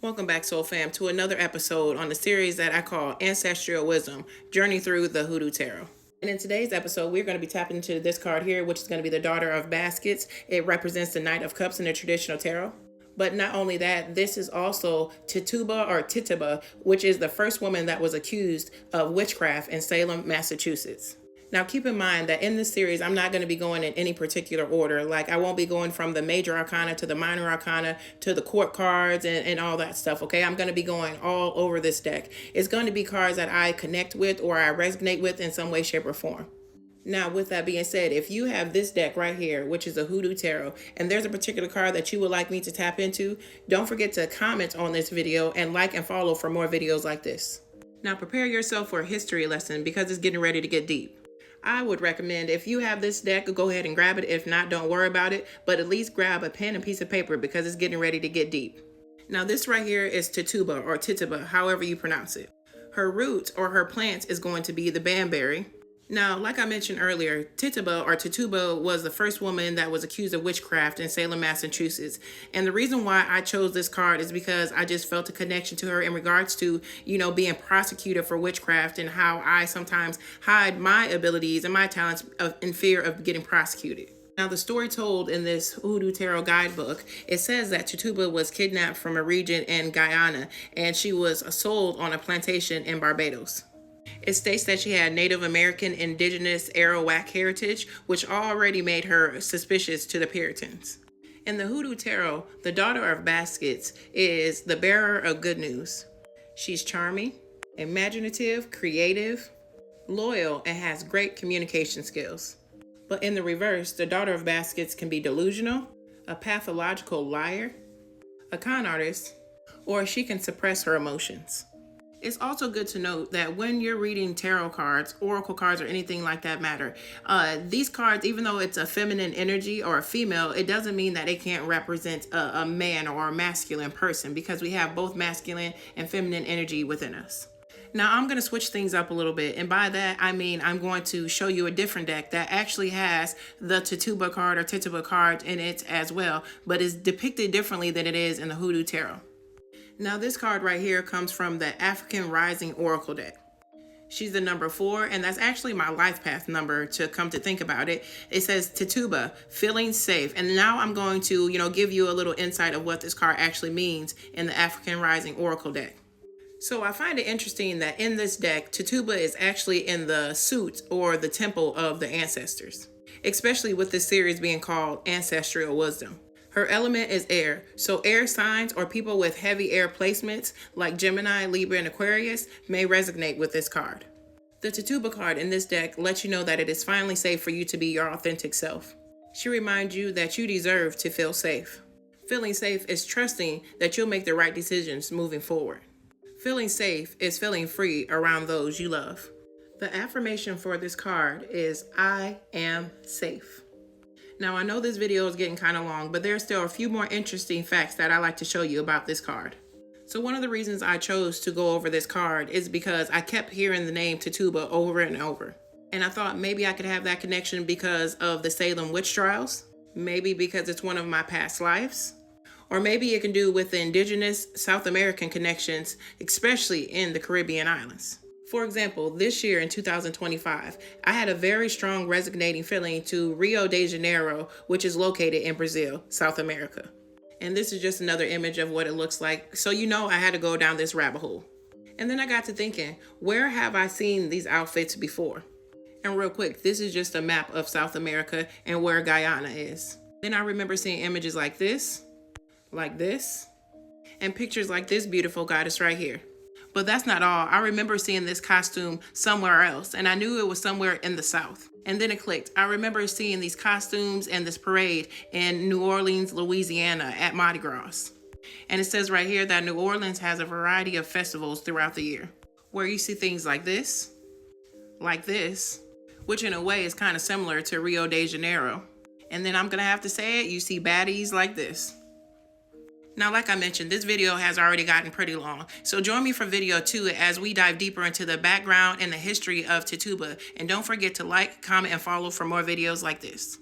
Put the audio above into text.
Welcome back, Soul Fam, to another episode on the series that I call Ancestral Wisdom, Journey Through the Hoodoo Tarot. And in today's episode, we're going to be tapping into this card here, which is going to be the Daughter of Baskets. It represents the Knight of Cups in the traditional tarot. But not only that, this is also Tituba or Tituba, which is the first woman that was accused of witchcraft in Salem, Massachusetts. Now, keep in mind that in this series, I'm not going to be going in any particular order. Like, I won't be going from the major arcana to the minor arcana to the court cards and all that stuff, okay? I'm going to be going all over this deck. It's going to be cards that I connect with or I resonate with in some way, shape, or form. Now, with that being said, if you have this deck right here, which is a Hoodoo Tarot, and there's a particular card that you would like me to tap into, don't forget to comment on this video and like and follow for more videos like this. Now, prepare yourself for a history lesson because it's getting ready to get deep. I would recommend if you have this deck, go ahead and grab it. If not, don't worry about it, but at least grab a pen and piece of paper because it's getting ready to get deep. Now, this right here is Tituba or Tituba, however you pronounce it. Her root or her plant is going to be the banberry. Now, like I mentioned earlier, Tituba or Tituba was the first woman that was accused of witchcraft in Salem, Massachusetts. And the reason why I chose this card is because I just felt a connection to her in regards to, being prosecuted for witchcraft and how I sometimes hide my abilities and my talents in fear of getting prosecuted. Now, the story told in this Hoodoo Tarot guidebook, it says that Tituba was kidnapped from a region in Guyana and she was sold on a plantation in Barbados. It states that she had Native American, Indigenous, Arawak heritage, which already made her suspicious to the Puritans. In the Hoodoo Tarot, the Daughter of Baskets is the bearer of good news. She's charming, imaginative, creative, loyal, and has great communication skills. But in the reverse, the Daughter of Baskets can be delusional, a pathological liar, a con artist, or she can suppress her emotions. It's also good to note that when you're reading tarot cards, oracle cards, or anything like that matter, these cards, even though it's a feminine energy or a female, it doesn't mean that it can't represent a man or a masculine person because we have both masculine and feminine energy within us. Now, I'm going to switch things up a little bit. And by that, I mean I'm going to show you a different deck that actually has the Tituba card or Tituba card in it as well, but is depicted differently than it is in the Hoodoo Tarot. Now, this card right here comes from the African Rising Oracle deck. She's the number 4, and that's actually my life path number to come to think about it. It says Tituba, feeling safe. And now I'm going to, give you a little insight of what this card actually means in the African Rising Oracle deck. So I find it interesting that in this deck, Tituba is actually in the suit or the temple of the ancestors, especially with this series being called Ancestral Wisdom. Her element is air, so air signs or people with heavy air placements like Gemini, Libra, and Aquarius may resonate with this card. The Tituba card in this deck lets you know that it is finally safe for you to be your authentic self. She reminds you that you deserve to feel safe. Feeling safe is trusting that you'll make the right decisions moving forward. Feeling safe is feeling free around those you love. The affirmation for this card is I am safe. Now, I know this video is getting kind of long, but there's still a few more interesting facts that I like to show you about this card. So one of the reasons I chose to go over this card is because I kept hearing the name Tituba over and over. And I thought maybe I could have that connection because of the Salem witch trials, maybe because it's one of my past lives, or maybe it can do with the indigenous South American connections, especially in the Caribbean islands. For example, this year in 2025, I had a very strong resonating feeling to Rio de Janeiro, which is located in Brazil, South America. And this is just another image of what it looks like. So I had to go down this rabbit hole. And then I got to thinking, where have I seen these outfits before? And real quick, this is just a map of South America and where Guyana is. Then I remember seeing images like this, and pictures like this beautiful goddess right here. But that's not all. I remember seeing this costume somewhere else, and I knew it was somewhere in the South. And then it clicked. I remember seeing these costumes and this parade in New Orleans, Louisiana at Mardi Gras. And it says right here that New Orleans has a variety of festivals throughout the year, where you see things like this, which in a way is kind of similar to Rio de Janeiro. And then I'm going to have to say it, you see baddies like this. Now, like I mentioned, this video has already gotten pretty long, so join me for video 2 as we dive deeper into the background and the history of Tituba. And don't forget to like, comment, and follow for more videos like this.